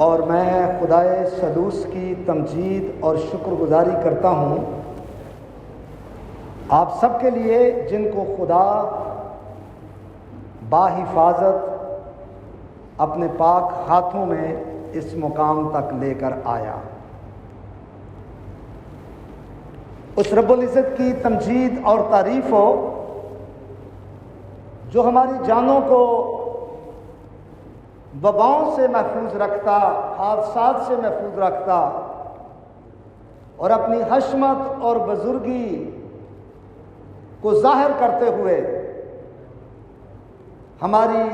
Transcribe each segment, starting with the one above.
اور میں خدائے سدوس کی تمجید اور شکر گزاری کرتا ہوں آپ سب کے لیے جن کو خدا باحفاظت اپنے پاک ہاتھوں میں اس مقام تک لے کر آیا۔ اس رب العزت کی تمجید اور تعریف ہو جو ہماری جانوں کو وباؤں سے محفوظ رکھتا، حادثات سے محفوظ رکھتا اور اپنی حشمت اور بزرگی کو ظاہر کرتے ہوئے ہماری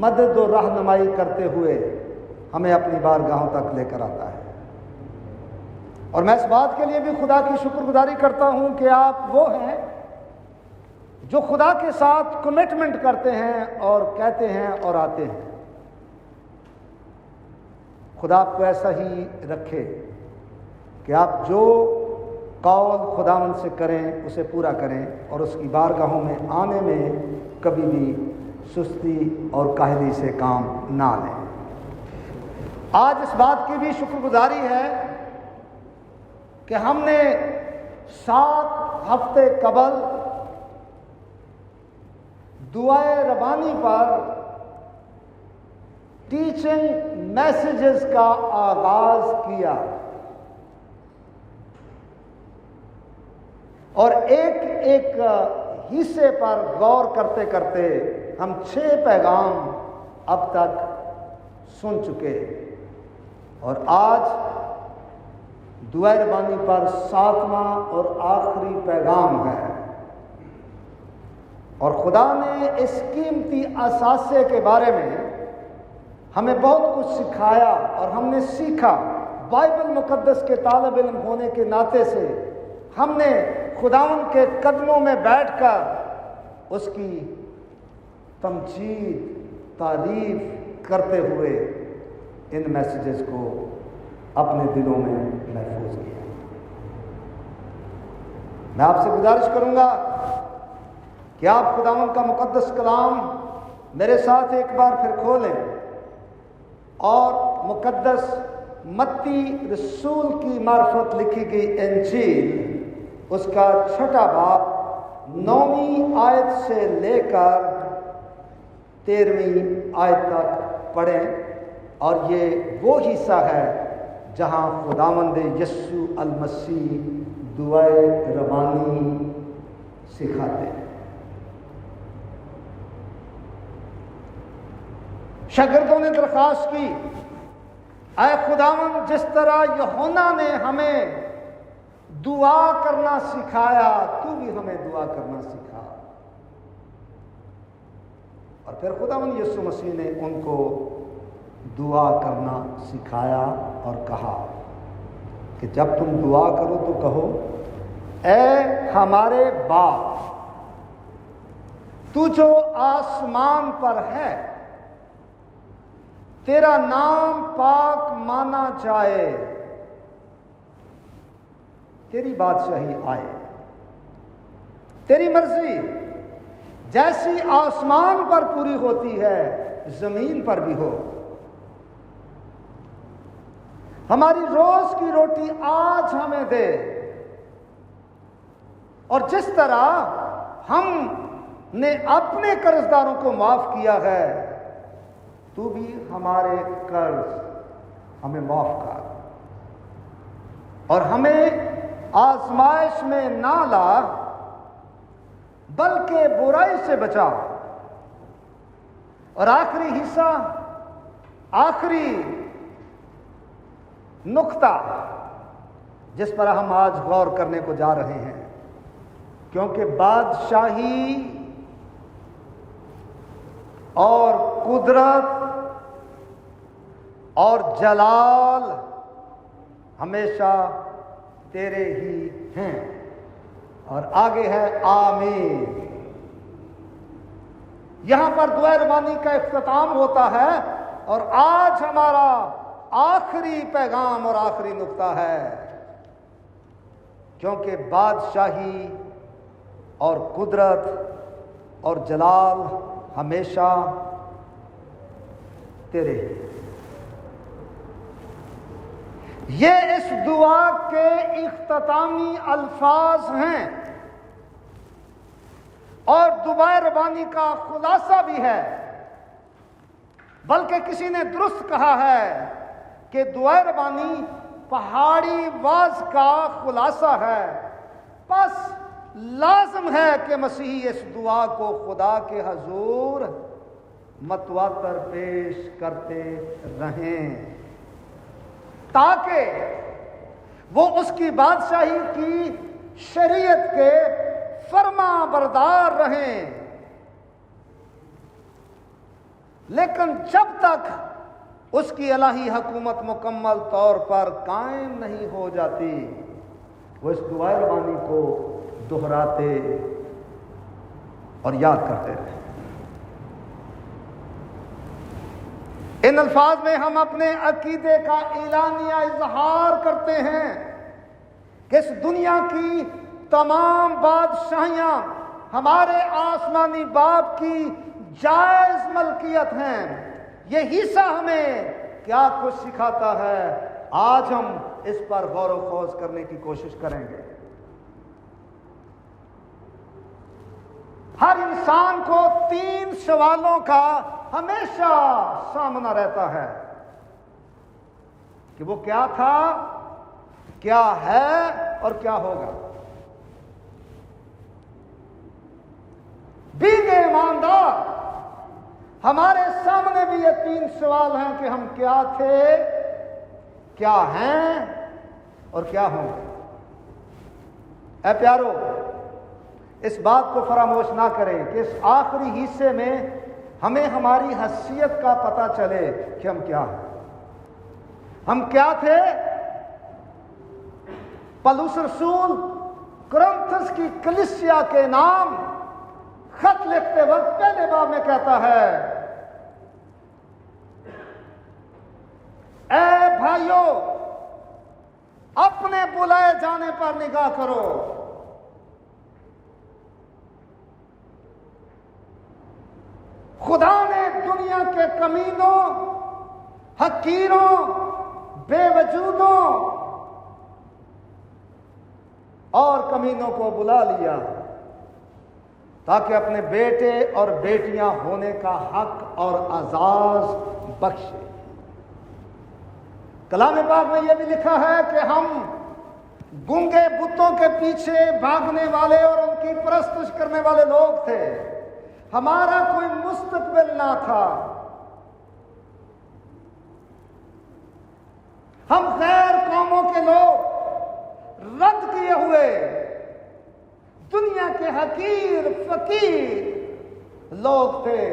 مدد و رہنمائی کرتے ہوئے ہمیں اپنی بارگاہوں تک لے کر آتا ہے۔ اور میں اس بات کے لیے بھی خدا کی شکر گزاری کرتا ہوں کہ آپ وہ ہیں جو خدا کے ساتھ کمٹمنٹ کرتے ہیں اور کہتے ہیں اور آتے ہیں۔ خدا آپ کو ایسا ہی رکھے کہ آپ جو قول خداوند سے کریں اسے پورا کریں اور اس کی بارگاہوں میں آنے میں کبھی بھی سستی اور کاہلی سے کام نہ لیں۔ آج اس بات کی بھی شکر گزاری ہے کہ ہم نے 7 ہفتے قبل دعائے ربانی پر ٹیچنگ میسیجز کا آغاز کیا اور ایک ایک حصے پر غور کرتے کرتے ہم 6 پیغام اب تک سن چکے اور آج دعائے ربانی پر 7واں اور آخری پیغام ہے۔ اور خدا نے اس قیمتی اثاثے کے بارے میں ہمیں بہت کچھ سکھایا اور ہم نے سیکھا۔ بائبل مقدس کے طالب علم ہونے کے ناطے سے ہم نے خداوند کے قدموں میں بیٹھ کر اس کی تمجید تعریف کرتے ہوئے ان میسیجز کو اپنے دلوں میں محفوظ کیا۔ میں آپ سے گزارش کروں گا کہ آپ خداوند کا مقدس کلام میرے ساتھ ایک بار پھر کھولیں اور مقدس متی رسول کی معرفت لکھی گئی انجیل اس کا 6واں باب 9ویں آیت سے لے کر 13ویں آیت تک پڑھیں اور یہ وہ حصہ ہے جہاں خداوند یسوع المسیح دعائے ربانی سکھاتے ہیں۔ شاگردوں نے درخواست کی، اے خداوند جس طرح یوحنا نے ہمیں دعا کرنا سکھایا تو بھی ہمیں دعا کرنا سکھا۔ اور پھر خداوند یسوع مسیح نے ان کو دعا کرنا سکھایا اور کہا کہ جب تم دعا کرو تو کہو، اے ہمارے باپ تو جو آسمان پر ہے، تیرا نام پاک مانا جائے، تیری بادشاہی آئے، تیری مرضی جیسی آسمان پر پوری ہوتی ہے زمین پر بھی ہو۔ ہماری روز کی روٹی آج ہمیں دے، اور جس طرح ہم نے اپنے قرضداروں کو معاف کیا ہے تو بھی ہمارے قرض ہمیں معاف کر، اور ہمیں آزمائش میں نہ لا بلکہ برائی سے بچا۔ اور آخری حصہ، آخری نقطہ جس پر ہم آج غور کرنے کو جا رہے ہیں، کیونکہ بادشاہی اور قدرت اور جلال ہمیشہ تیرے ہی ہیں۔ اور آگے ہے آمین۔ یہاں پر دعائے ربانی کا اختتام ہوتا ہے اور آج ہمارا آخری پیغام اور آخری نقطہ ہے، کیونکہ بادشاہی اور قدرت اور جلال ہمیشہ تیرے ہی۔ یہ اس دعا کے اختتامی الفاظ ہیں اور دعائے ربانی کا خلاصہ بھی ہے، بلکہ کسی نے درست کہا ہے کہ دعائے ربانی پہاڑی واز کا خلاصہ ہے۔ بس لازم ہے کہ مسیحی اس دعا کو خدا کے حضور متواتر پیش کرتے رہیں تاکہ وہ اس کی بادشاہی کی شریعت کے فرما بردار رہیں۔ لیکن جب تک اس کی الہی حکومت مکمل طور پر قائم نہیں ہو جاتی، وہ اس دعائے ربانی کو دہراتے اور یاد کرتے رہے۔ ان الفاظ میں ہم اپنے عقیدے کا اعلانیہ اظہار کرتے ہیں کہ اس دنیا کی تمام بادشاہیاں ہمارے آسمانی باپ کی جائز ملکیت ہیں۔ یہ حصہ ہمیں کیا کچھ سکھاتا ہے، آج ہم اس پر غور و خوض کرنے کی کوشش کریں گے۔ ہر انسان کو 3 سوالوں کا ہمیشہ سامنا رہتا ہے کہ وہ کیا تھا، کیا ہے اور کیا ہوگا۔ بیگ ایماندار، ہمارے سامنے بھی یہ 3 سوال ہیں کہ ہم کیا تھے، کیا ہیں اور کیا ہوں گے۔ اے پیارو، اس بات کو فراموش نہ کریں کہ اس آخری حصے میں ہمیں ہماری حیثیت کا پتہ چلے کہ ہم کیا ہیں۔ ہم کیا تھے؟ پولس رسول کرنتھس کی کلیسیا کے نام خط لکھتے وقت پہلے باب میں کہتا ہے، اے بھائیو، اپنے بلائے جانے پر نگاہ کرو۔ خدا نے دنیا کے کمینوں، حقیروں، بے وجودوں اور کمینوں کو بلا لیا تاکہ اپنے بیٹے اور بیٹیاں ہونے کا حق اور اعزاز بخشے۔ کلام پاک میں یہ بھی لکھا ہے کہ ہم گنگے بتوں کے پیچھے بھاگنے والے اور ان کی پرستش کرنے والے لوگ تھے۔ ہمارا کوئی مستقبل نہ تھا۔ ہم غیر قوموں کے لوگ، رد کیے ہوئے، دنیا کے حقیر فقیر لوگ تھے۔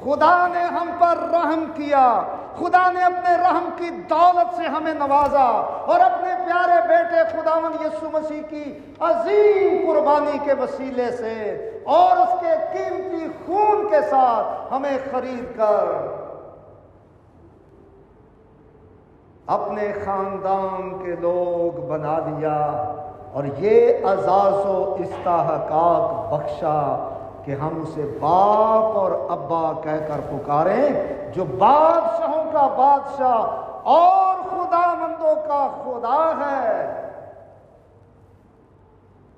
خدا نے ہم پر رحم کیا، خدا نے اپنے رحم کی دولت سے ہمیں نوازا اور اپنے پیارے بیٹے خداوند یسوع مسیح کی عظیم قربانی کے وسیلے سے اور اس کے قیمتی خون کے ساتھ ہمیں خرید کر اپنے خاندان کے لوگ بنا لیا اور یہ اعزاز و استحقاق بخشا کہ ہم اسے باپ اور ابا کہہ کر پکاریں، جو بادشاہوں کا بادشاہ اور خداوندوں کا خدا ہے۔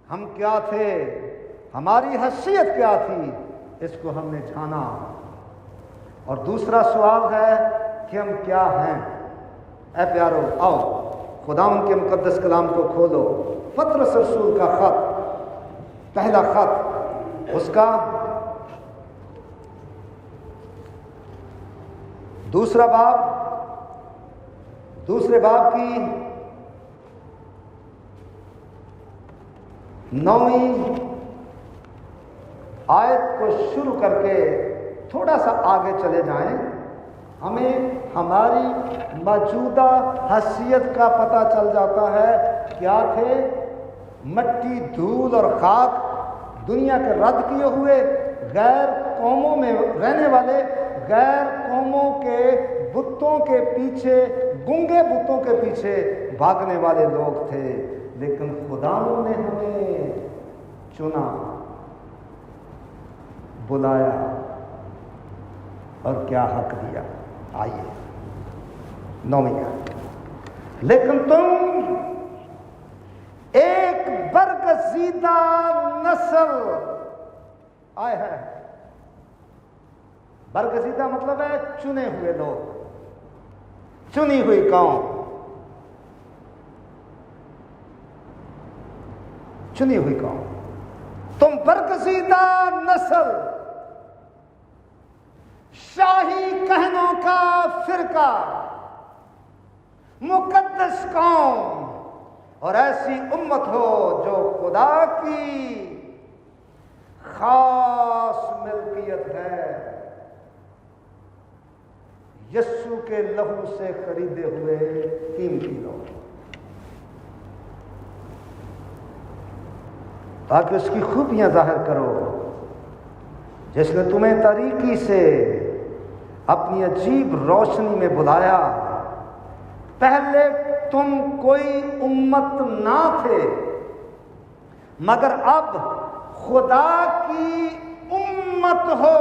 ہم کیا تھے، ہماری حیثیت کیا تھی، اس کو ہم نے جانا۔ اور دوسرا سوال ہے کہ ہم کیا ہیں۔ اے پیارو، آؤ خداوند کے مقدس کلام کو کھولو۔ پطرس رسول کا خط، پہلا خط، اس کا دوسرا باب، دوسرے باب کی 9ویں آیت کو شروع کر کے تھوڑا سا آگے چلے جائیں، ہمیں ہماری موجودہ حیثیت کا پتہ چل جاتا ہے۔ کیا تھے؟ مٹی، دھول اور خاک، دنیا کے رد کیے ہوئے، غیر قوموں میں رہنے والے، غیر قوموں کے بتوں کے پیچھے، گنگے بتوں کے پیچھے بھاگنے والے لوگ تھے۔ لیکن خدا نے ہمیں چنا، بلایا اور کیا حق دیا۔ آئیے 9ویں آیت۔ لیکن تم ایک برگزیدہ نسل آئے ہیں. برگزیدہ مطلب ہے چنے ہوئے لوگ، چنی ہوئی قوم، چنی ہوئی قوم. تم برگزیدہ نسل، شاہی کہنوں کا فرقہ، مقدس قوم اور ایسی امت ہو جو خدا کی خاص ملکیت ہے، یسوع کے لہو سے خریدے ہوئے قیمتی لوگ، تاکہ اس کی خوبیاں ظاہر کرو جس نے تمہیں تاریکی سے اپنی عجیب روشنی میں بلایا. پہلے تم کوئی امت نہ تھے، مگر اب خدا کی امت ہو.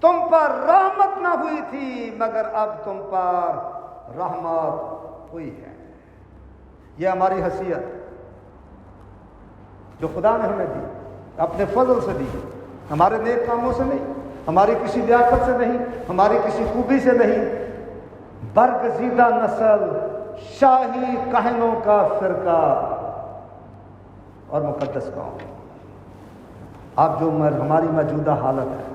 تم پر رحمت نہ ہوئی تھی، مگر اب تم پر رحمت ہوئی ہے. یہ ہماری حیثیت جو خدا نے ہمیں دی، اپنے فضل سے دی، ہمارے نیک کاموں سے نہیں، ہماری کسی لیاقت سے نہیں، ہماری کسی خوبی سے نہیں. برگزیدہ نسل، شاہی کہنوں کا فرقہ اور مقدس قوم. اب جو ہماری موجودہ حالت ہے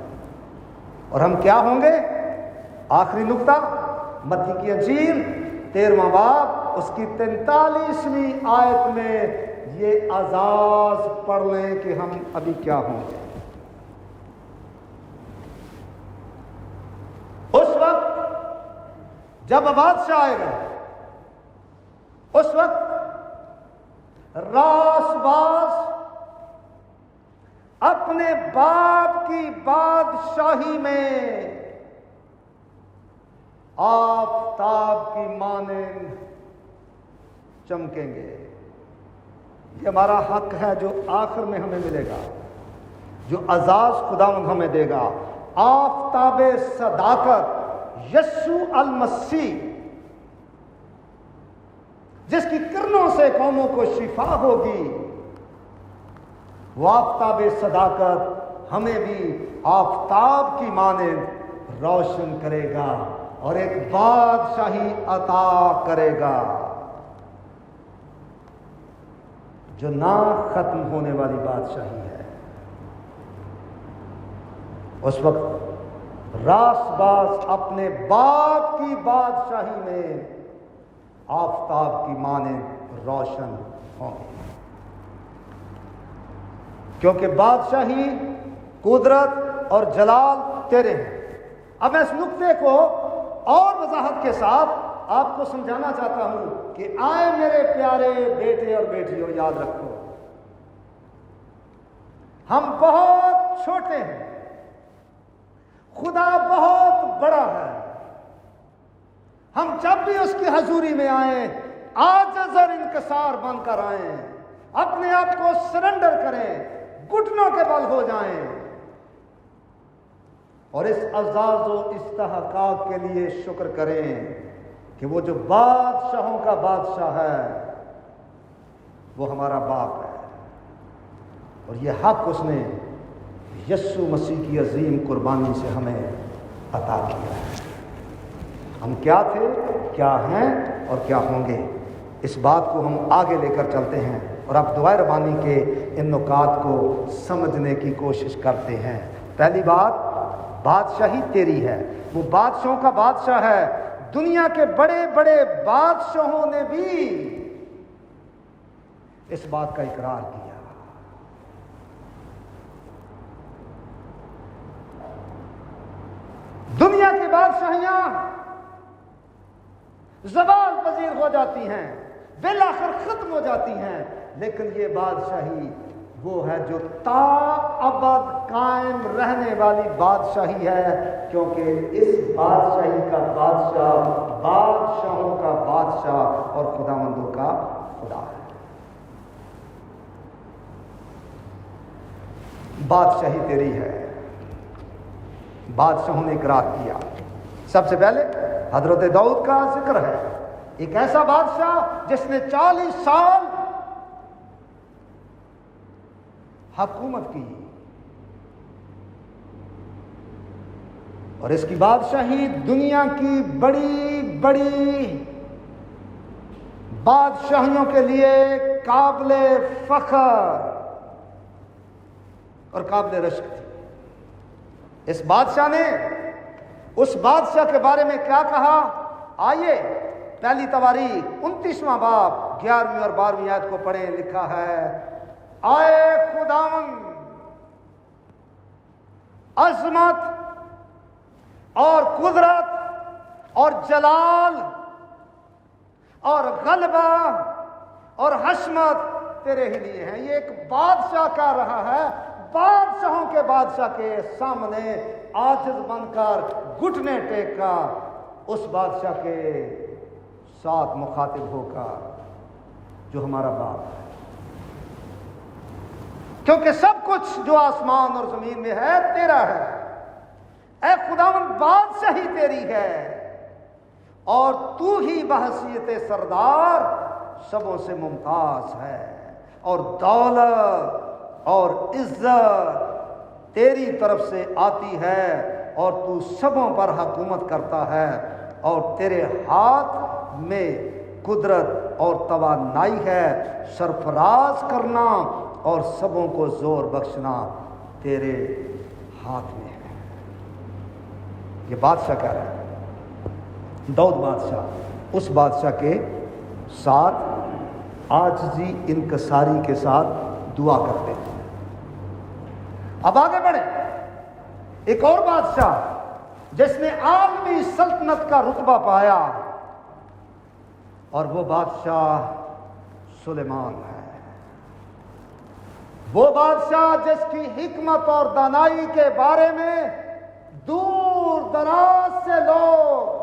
اور ہم کیا ہوں گے. آخری نقطہ متی کی انجیل 13واں باب اس کی 43ویں آیت میں یہ اعزاز پڑھ لیں کہ ہم ابھی کیا ہوں گے. اس وقت جب بادشاہ آئے گا، اس وقت راس باز اپنے باپ کی بادشاہی میں آفتاب کی مانند چمکیں گے. یہ ہمارا حق ہے جو آخر میں ہمیں ملے گا، جو اعزاز خداوند ہمیں دے گا. آفتاب صداقت یسوع المسیح، جس کی کرنوں سے قوموں کو شفا ہوگی، وہ آفتاب صداقت ہمیں بھی آفتاب کی مانند روشن کرے گا اور ایک بادشاہی عطا کرے گا جو نہ ختم ہونے والی بادشاہی ہے. اس وقت راس باز اپنے باپ کی بادشاہی میں آفتاب کی مانند روشن ہوں گے، کیونکہ بادشاہی، قدرت اور جلال تیرے ہیں. اب میں اس نقطے کو اور وضاحت کے ساتھ آپ کو سمجھانا چاہتا ہوں کہ آئے میرے پیارے بیٹے اور بیٹیوں، یاد رکھو ہم بہت چھوٹے ہیں، خدا بہت بڑا ہے. ہم جب بھی اس کی حضوری میں آئیں عاجز اور انکسار بن کر آئیں، اپنے آپ کو سرنڈر کریں، گھٹنوں کے بل ہو جائیں اور اس اعزاز و استحقاق کے لیے شکر کریں کہ وہ جو بادشاہوں کا بادشاہ ہے وہ ہمارا باپ ہے اور یہ حق اس نے یسوع مسیح کی عظیم قربانی سے ہمیں عطا کیا ہے. ہم کیا تھے، کیا ہیں اور کیا ہوں گے، اس بات کو ہم آگے لے کر چلتے ہیں اور اب دعائے ربانی کے ان نکات کو سمجھنے کی کوشش کرتے ہیں. پہلی بات، بادشاہی تیری ہے. وہ بادشاہوں کا بادشاہ ہے. دنیا کے بڑے بڑے بادشاہوں نے بھی اس بات کا اقرار کیا. دنیا کی بادشاہیاں زوال پذیر ہو جاتی ہیں، بالآخر ختم ہو جاتی ہیں، لیکن یہ بادشاہی وہ ہے جو تا ابد قائم رہنے والی بادشاہی ہے، کیونکہ اس بادشاہی کا بادشاہ بادشاہوں کا بادشاہ اور خداوندوں کا خدا ہے. بادشاہی تیری ہے. بادشاہوں نے اقرار کیا. سب سے پہلے حضرت داؤد کا ذکر ہے، ایک ایسا بادشاہ جس نے 40 سال حکومت کی، اور اس کی بادشاہی دنیا کی بڑی بڑی بادشاہیوں کے لیے قابل فخر اور قابل رشک تھی۔ اس بادشاہ نے اس بادشاہ کے بارے میں کیا کہا؟ آئیے پہلی تواریخ 29واں باب 11ویں اور 12ویں آیت کو پڑھیں، لکھا ہے، آئے خداوند عظمت اور قدرت اور جلال اور غلبہ اور حشمت تیرے ہی لیے ہیں۔ یہ ایک بادشاہ کہہ رہا ہے، بادشاہوں کے بادشاہ کے سامنے عاجز بن کر گھٹنے ٹیک کر اس بادشاہ کے ساتھ مخاطب ہو کر جو ہمارا باپ ہے، کیونکہ سب کچھ جو آسمان اور زمین میں ہے تیرا ہے، اے خداوند بادشاہی تیری ہے، اور تو ہی بحیثیت سردار سبوں سے ممتاز ہے، اور دولت اور عزت تیری طرف سے آتی ہے، اور تو سبوں پر حکومت کرتا ہے، اور تیرے ہاتھ میں قدرت اور توانائی ہے، سرفراز کرنا اور سبوں کو زور بخشنا تیرے ہاتھ میں ہے۔ یہ بادشاہ کہہ رہا ہے، داؤد بادشاہ اس بادشاہ کے ساتھ عاجزی انکساری کے ساتھ دعا کرتے ہیں۔ اب آگے بڑھیں، ایک اور بادشاہ جس نے عالمی سلطنت کا رتبہ پایا، اور وہ بادشاہ سلیمان ہے۔ وہ بادشاہ جس کی حکمت اور دانائی کے بارے میں دور دراز سے لوگ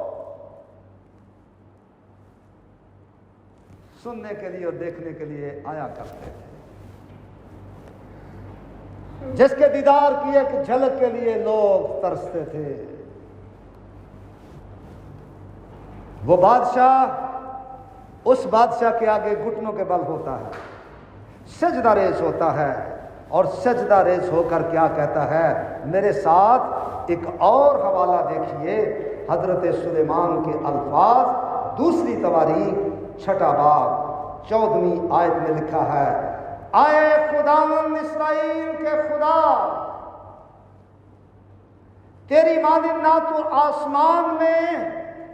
سننے کے لیے اور دیکھنے کے لیے آیا کرتے تھے، جس کے دیدار کی ایک جھلک کے لیے لوگ ترستے تھے۔ وہ بادشاہ اس بادشاہ کے آگے گھٹنوں کے بل ہوتا ہے، سجدہ ریز ہوتا ہے، اور سجدہ ریز ہو کر کیا کہتا ہے؟ میرے ساتھ ایک اور حوالہ دیکھیے، حضرت سلیمان کے الفاظ، دوسری تواریخ 6 باب 14ویں آیت میں لکھا ہے، آئے خداوند اسرائیل کے خدا، تیری مانند نہ تو آسمان میں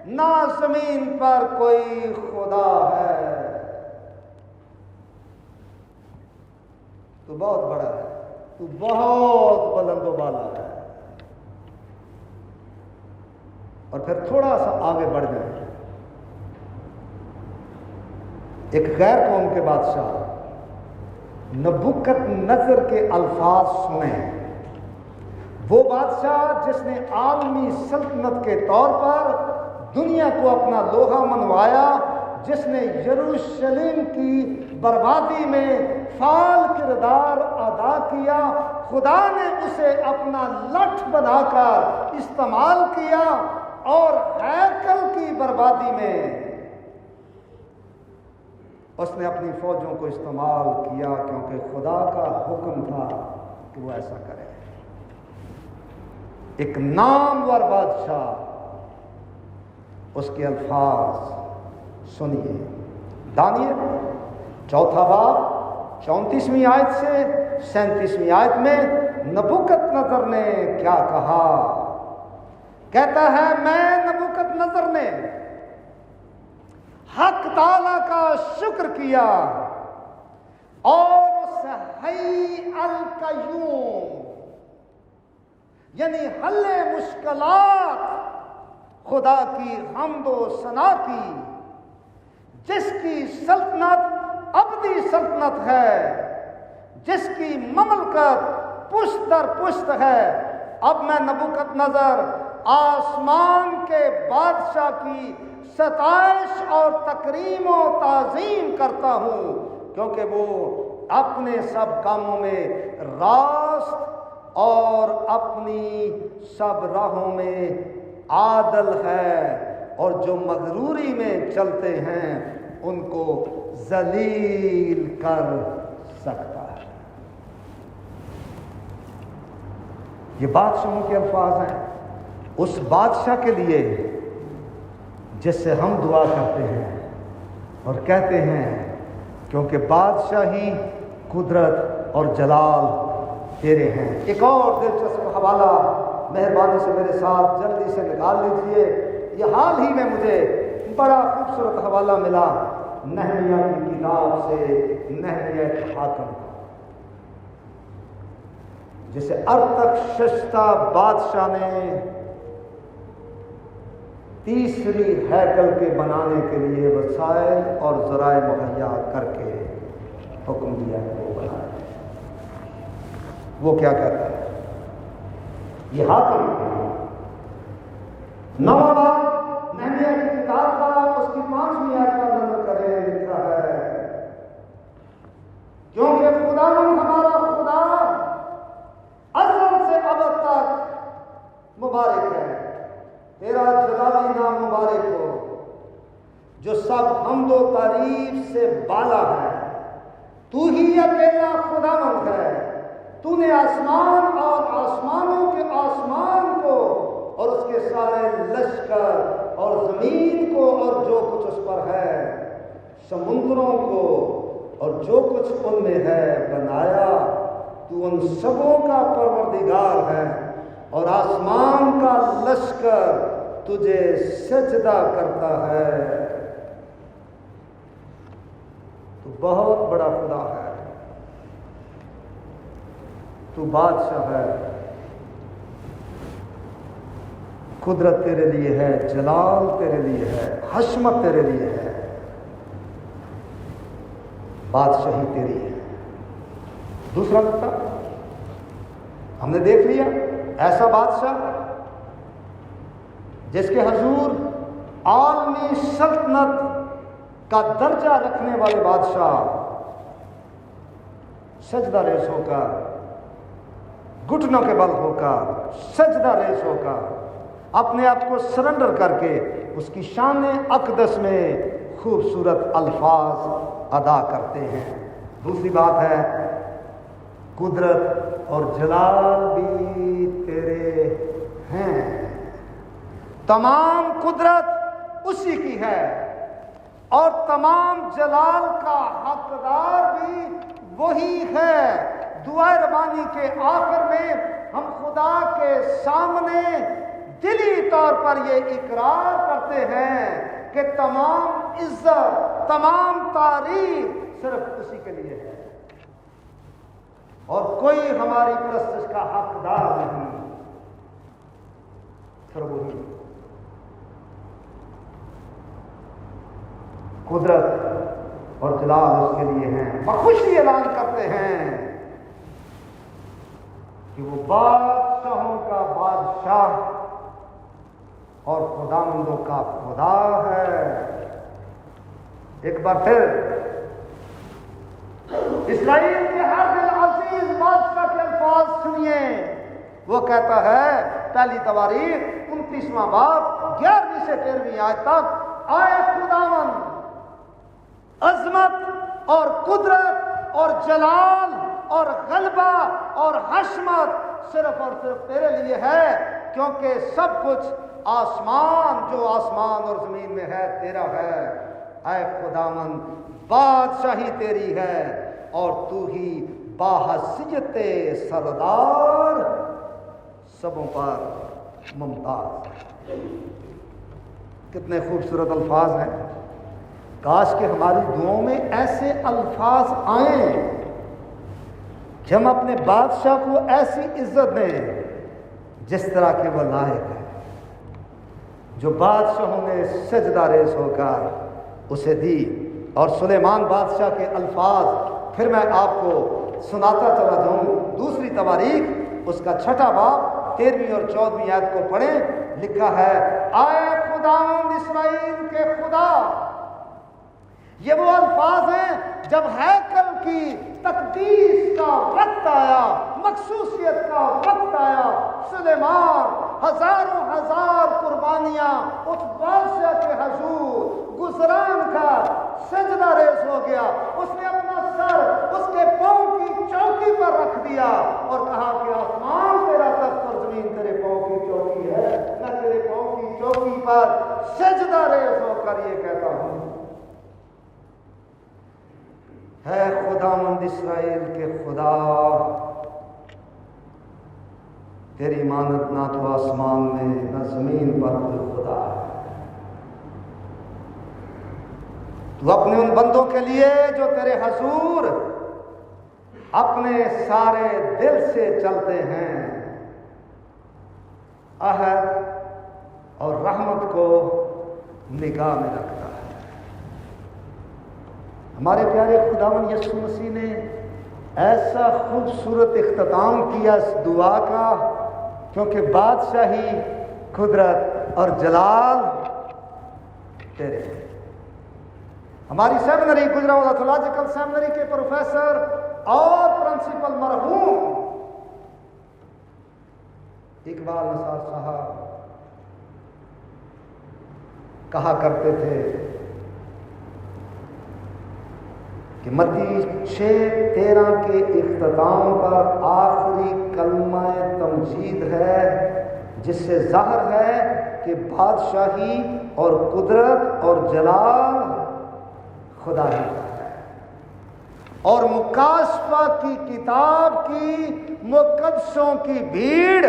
نہ زمین پر کوئی خدا ہے۔ تو بہت بڑا ہے، تو بہت بلند و بالا ہے۔ اور پھر تھوڑا سا آگے بڑھ جائیں، ایک غیر قوم کے بادشاہ نبوکت نظر کے الفاظ سنیں۔ وہ بادشاہ جس نے عالمی سلطنت کے طور پر دنیا کو اپنا لوہا منوایا، جس نے یروشلم کی بربادی میں فعال کردار ادا کیا، خدا نے اسے اپنا لٹھ بنا کر استعمال کیا، اور ہیکل کی بربادی میں اس نے اپنی فوجوں کو استعمال کیا، کیونکہ خدا کا حکم تھا کہ وہ ایسا کرے۔ ایک نامور بادشاہ، اس کے الفاظ سنیے، دانیل 4 باب 34ویں آیت سے 37ویں آیت میں نبوکت نظر نے کیا کہا؟ کہتا ہے، میں نبوکت نظر نے حق تعالی کا شکر کیا، اور اس حی القیوم یعنی حل مشکلات خدا کی حمد و ثنا کی، جس کی سلطنت ابدی سلطنت ہے، جس کی مملکت پشت در پشت ہے۔ اب میں نبوکت نظر آسمان کے بادشاہ کی ستائش اور تکریم و تعظیم کرتا ہوں، کیونکہ وہ اپنے سب کاموں میں راست اور اپنی سب راہوں میں عادل ہے، اور جو مغروری میں چلتے ہیں ان کو ذلیل کر سکتا ہے۔ یہ بادشاہوں کے الفاظ ہیں، اس بادشاہ کے لیے جس سے ہم دعا کرتے ہیں اور کہتے ہیں کیونکہ بادشاہی، قدرت اور جلال تیرے ہیں۔ ایک اور دلچسپ حوالہ مہربانی سے میرے ساتھ جلدی سے نکال لیجئے۔ یہ حال ہی میں مجھے بڑا خوبصورت حوالہ ملا نہمیہ کی کتاب سے، نہمیہ حاکم، جسے ارتخشستہ بادشاہ نے تیسری ہیکل کے بنانے کے لیے وسائل اور ذرائع مہیا کر کے حکم دیا ہے وہ بنائے۔ وہ کیا کہتا ہے؟ یہ حاکم 9واں باب نہمیہ کی کتاب کا اس کی 5ویں آیت کا نظر کریں، لکھا ہے کیونکہ خداوند ہمارا خدا ازل سے ابد تک مبارک ہے، تیرا جلالی نام مبارک ہو، جو سب حمد و تعریف سے بالا ہے۔ تو ہی اکیلا خداوند ہے، تو نے آسمان اور آسمانوں کے آسمان کو اور اس کے سارے لشکر اور زمین کو اور جو کچھ اس پر ہے، سمندروں کو اور جو کچھ ان میں ہے بنایا۔ تو ان سبوں کا پروردگار ہے اور آسمان کا لشکر تجھے سجدہ کرتا ہے۔ تو بہت بڑا خدا ہے، تو بادشاہ ہے، قدرت تیرے لیے ہے، جلال تیرے لیے ہے، حشمت تیرے لیے ہے، بادشاہی تیری ہے۔ دوسرا نقطہ ہم نے دیکھ لیا، ایسا بادشاہ جس کے حضور عالمی سلطنت کا درجہ رکھنے والے بادشاہ سجدہ ریز ہو کر، گھٹنوں کے بل ہو کر، سجدہ ریز ہو کر، اپنے آپ کو سرنڈر کر کے اس کی شان اقدس میں خوبصورت الفاظ ادا کرتے ہیں۔ دوسری بات ہے قدرت اور جلال بھی تیرے ہیں، تمام قدرت اسی کی ہے اور تمام جلال کا حقدار بھی وہی ہے۔ دعائے ربانی کے آخر میں ہم خدا کے سامنے دلی طور پر یہ اقرار کرتے ہیں کہ تمام عزت، تمام تعریف صرف اسی کے لیے ہے اور کوئی ہماری پرستش کا حقدار نہیں، پھر وہی قدرت اور جلال اس کے لیے ہیں۔ بخوشی اعلان کرتے ہیں کہ وہ بادشاہوں کا بادشاہ اور خداوندوں کا خدا ہے۔ ایک بار پھر اسرائیل کے ہر دل عزیز بادشاہ کے الفاظ سنیے۔ وہ کہتا ہے پہلی تواریخ 29واں باب 11ویں سے 13ویں آیت تک، آئے خداوند، عظمت اور قدرت اور جلال اور غلبہ اور حشمت صرف اور صرف تیرے لیے ہے، کیونکہ سب کچھ آسمان، جو آسمان اور زمین میں ہے، تیرا ہے۔ اے خداوند، بادشاہی تیری ہے اور تو ہی باحثیت سردار سبوں پر ممتاز۔ کتنے خوبصورت الفاظ ہیں، کاش کہ ہماری دعاؤں میں ایسے الفاظ آئیں کہ ہم اپنے بادشاہ کو ایسی عزت دیں جس طرح کے وہ لائق ہے، جو بادشاہوں نے سجدہ ریز ہو کر اسے دی۔ اور سلیمان بادشاہ کے الفاظ پھر میں آپ کو سناتا چلا جاؤں۔ دوسری تواریخ اس کا 6واں باب 13ویں اور 14ویں آیت کو پڑھیں، لکھا ہے، آئے خداوند اسرائیل کے خدا۔ یہ وہ الفاظ ہیں جب ہیکل کی تقدیس کا وقت آیا، مخصوصیت کا وقت آیا، سلیمان ہزاروں ہزار قربانیاں اس بادشاہ کے حضور گزران کا سجدہ ریز ہو گیا. اس نے اپنا سر اس کے پاؤں کی چوکی پر رکھ دیا اور کہا کہ آسمان تیرا تخت اور زمین تیرے پاؤں کی چوکی ہے. میں تیرے پاؤں کی چوکی پر سجدہ ریز ہو کر یہ کہتا ہوں، ہے خداوند اسرائیل کے خدا، تیری مانت نہ تو آسمان میں نہ زمین پر کوئی خدا ہے. تو اپنے ان بندوں کے لیے جو تیرے حضور اپنے سارے دل سے چلتے ہیں، عہد اور رحمت کو نگاہ میں رکھتا ہے. ہمارے پیارے خداوند یسوع مسیح نے ایسا خوبصورت اختتام کیا اس دعا کا، کیونکہ بادشاہی، قدرت اور جلال تیرے. ہماری سیمنری، گجرانوالہ تھولوجیکل سیمنری کے پروفیسر اور پرنسپل مرحوم اقبال نثار صاحب کہا کرتے تھے کہ متی 6:13 کے اختتام پر آخری کلمہ تمجید ہے، جس سے ظاہر ہے کہ بادشاہی اور قدرت اور جلال خدا ہی کا ہے. اور مکاشفہ کی کتاب کی مقدسوں کی بھیڑ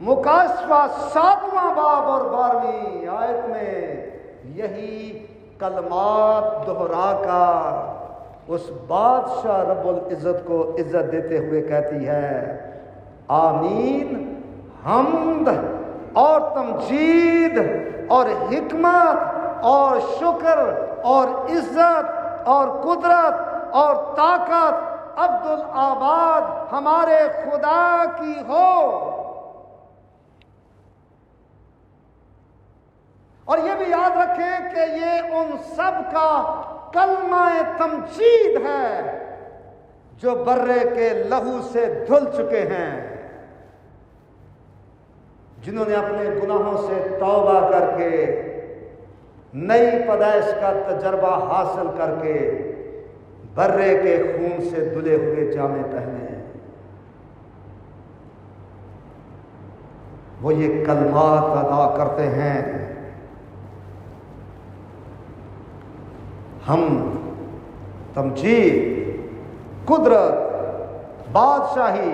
مکاشفہ 7واں باب اور 12ویں آیت میں یہی کلمات دہرا کر اس بادشاہ رب العزت کو عزت دیتے ہوئے کہتی ہے، آمین، حمد اور تمجید اور حکمت اور شکر اور عزت اور قدرت اور طاقت عبدالآباد ہمارے خدا کی ہو. اور یہ بھی یاد رکھیں کہ یہ ان سب کا کلمہ تمجید ہے جو برے کے لہو سے دھل چکے ہیں، جنہوں نے اپنے گناہوں سے توبہ کر کے نئی پیدائش کا تجربہ حاصل کر کے برے کے خون سے دھلے ہوئے جامے پہنے ہیں. وہ یہ کلمات ادا کرتے ہیں، ہم تمجید، قدرت، بادشاہی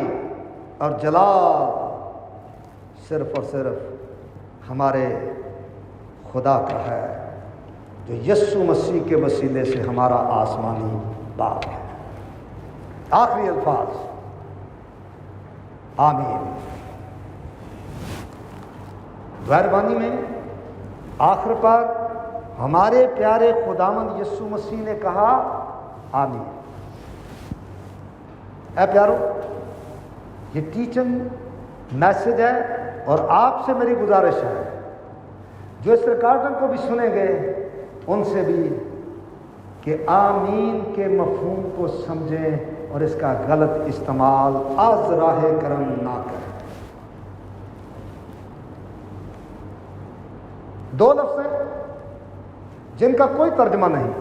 اور جلال صرف اور صرف ہمارے خدا کا ہے، جو یسوع مسیح کے وسیلے سے ہمارا آسمانی باپ ہے. آخری الفاظ، آمین. مہربانی میں آخر پر ہمارے پیارے خداوند یسوع مسیح نے کہا آمین. اے پیارو، یہ ٹیچنگ میسج ہے اور آپ سے میری گزارش ہے، جو اس ریکارڈنگ کو بھی سنیں گے ان سے بھی، کہ آمین کے مفہوم کو سمجھیں اور اس کا غلط استعمال از راہ کرم نہ کریں. 2 لفظ ہیں جن کا کوئی ترجمہ نہیں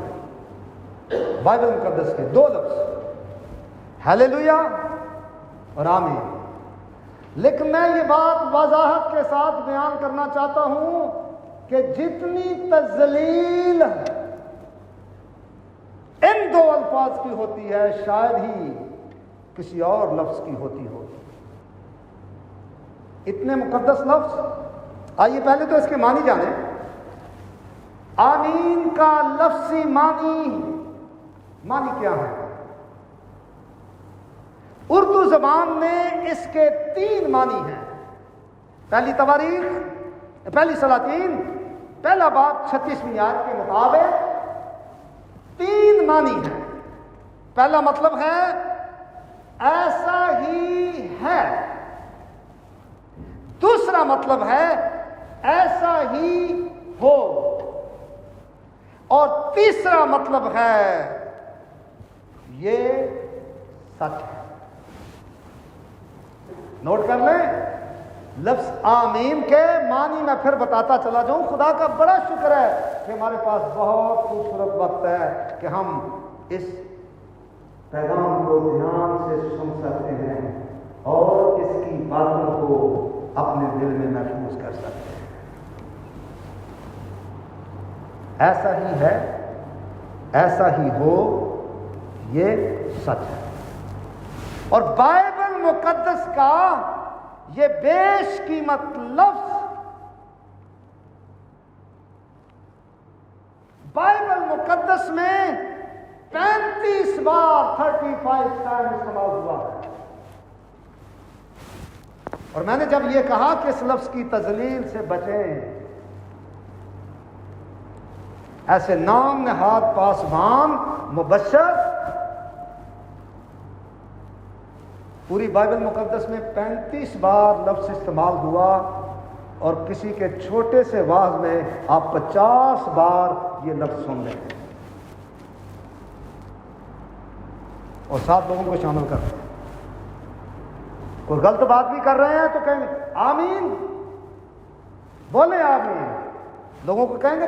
بائبل مقدس کے، 2 لفظ، ہیلیلویا اور آمین. لیکن میں یہ بات وضاحت کے ساتھ بیان کرنا چاہتا ہوں کہ جتنی تذلیل ان 2 الفاظ کی ہوتی ہے، شاید ہی کسی اور لفظ کی ہوتی ہوگی. اتنے مقدس لفظ. آئیے پہلے تو اس کے معنی جانیں. آمین کا لفظی معنی کیا ہے؟ اردو زبان میں اس کے 3 معنی ہیں. پہلی تواریخ، پہلی سلاطین، پہلا باب 36ویں آیت کے مطابق 3 معنی ہیں. پہلا مطلب ہے ایسا ہی ہے. دوسرا مطلب ہے ایسا ہی ہو. اور تیسرا مطلب ہے یہ سچ ہے. نوٹ کر لیں، لفظ آمین کے معنی میں پھر بتاتا چلا جاؤں. خدا کا بڑا شکر ہے کہ ہمارے پاس بہت خوبصورت وقت ہے کہ ہم اس پیغام کو دھیان سے سن سکتے ہیں اور اس کی باتوں کو اپنے دل میں محفوظ کر سکتے ہیں. ایسا ہی ہے، ایسا ہی ہو، یہ سچ ہے. اور بائبل مقدس کا یہ بیش قیمت لفظ بائبل مقدس میں 35 بار 35 ٹائم استعمال ہوا ہے. اور میں نے جب یہ کہا کہ اس لفظ کی تذلیل سے بچیں، ایسے نام نہاد پاسبان مبشر، پوری بائبل مقدس میں 35 بار لفظ استعمال ہوا اور کسی کے چھوٹے سے واعظ میں آپ 50 بار یہ لفظ سن لیں اور 7 لوگوں کو شامل کر دیں. کوئی غلط بات بھی کر رہے ہیں تو کہیں گے آمین، بولیں آمین. لوگوں کو کہیں گے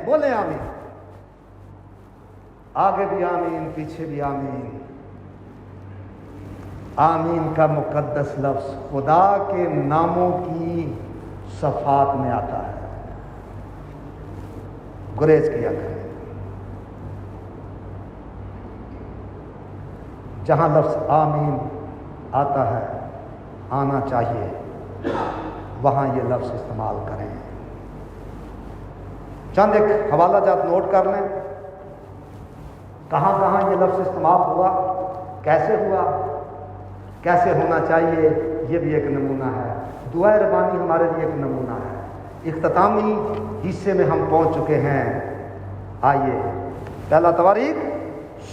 بولیں آمین. آگے بھی آمین، پیچھے بھی آمین. آمین کا مقدس لفظ خدا کے ناموں کی صفات میں آتا ہے. گریز کیا کریں. جہاں لفظ آمین آتا ہے، آنا چاہیے، وہاں یہ لفظ استعمال کریں. چند ایک حوالہ جات نوٹ کر لیں، کہاں کہاں یہ لفظ استعمال ہوا، کیسے ہوا، کیسے ہونا چاہیے. یہ بھی ایک نمونہ ہے. دعائے ربانی ہمارے لیے ایک نمونہ ہے. اختتامی حصے میں ہم پہنچ چکے ہیں. آئیے، پہلا تواریخ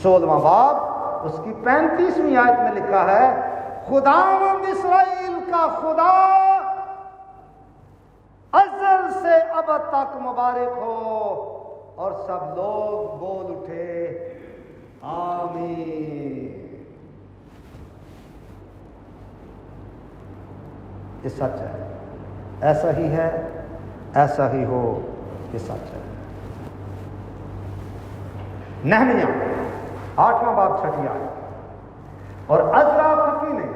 16واں باب اس کی 35ویں آیت میں لکھا ہے، خداوند اسرائیل کا خدا ازل سے ابد تک مبارک ہو. اور سب لوگ بول اٹھے آمین. یہ سچ ہے، ایسا ہی ہے، ایسا ہی ہو، یہ سچ ہے. نہمیہ 8واں باب 6 آیت. اور عزرا فقی نے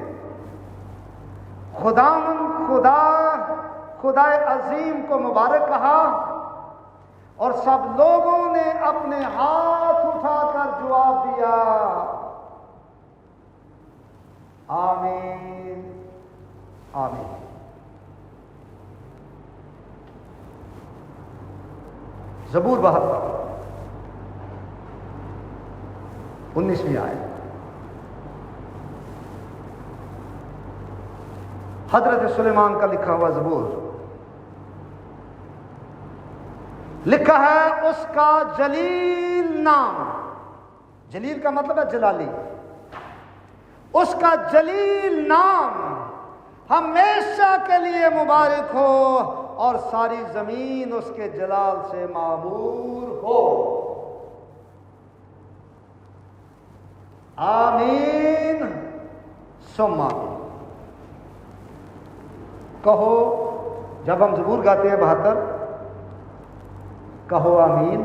خدا عظیم کو مبارک کہا اور سب لوگوں نے اپنے ہاتھ اٹھا کر جواب دیا آمین آمین. زبور 72 19ویں آیت. حضرت سلیمان کا لکھا ہوا زبور. لکھا ہے اس کا جلیل نام، جلیل کا مطلب ہے جلالی، اس کا جلیل نام ہمیشہ کے لیے مبارک ہو اور ساری زمین اس کے جلال سے معمور ہو. آمین ثم آمین. کہو جب ہم زبور گاتے ہیں 72، کہو آمین.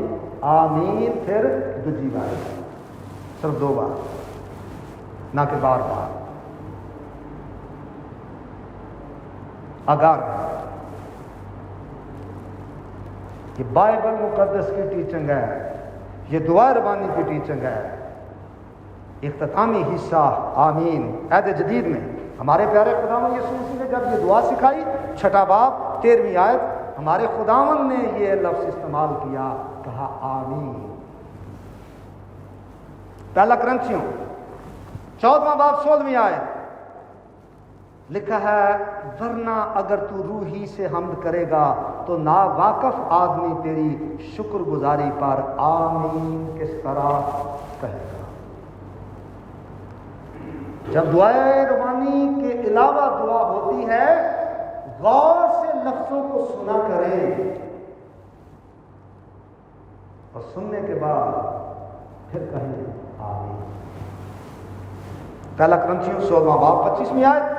آمین پھر دوسری بار، صرف 2 بار، نہ کہ بار بار. اگر یہ بائبل مقدس کی ٹیچنگ ہے، یہ دعا ربانی کی ٹیچنگ ہے. اختتامی حصہ آمین عہد جدید میں ہمارے پیارے خداوند یسوع مسیح نے جب یہ دعا سکھائی، 6 باب 13ویں آیت، ہمارے خداوند نے یہ لفظ استعمال کیا، کہا آمین. پہلا کرنتھیوں 14واں باب 16ویں آیت لکھا ہے، ورنہ اگر تو روحی سے حمد کرے گا تو ناواقف آدمی تیری شکر گزاری پر آمین کس طرح کہے گا. جب دعائے روحانی کے علاوہ دعا ہوتی ہے، غور سے لفظوں کو سنا کریں اور سننے کے بعد پھر کہیں آمین. پہلا کرنتھیوں 16واں باب 25ویں آیت،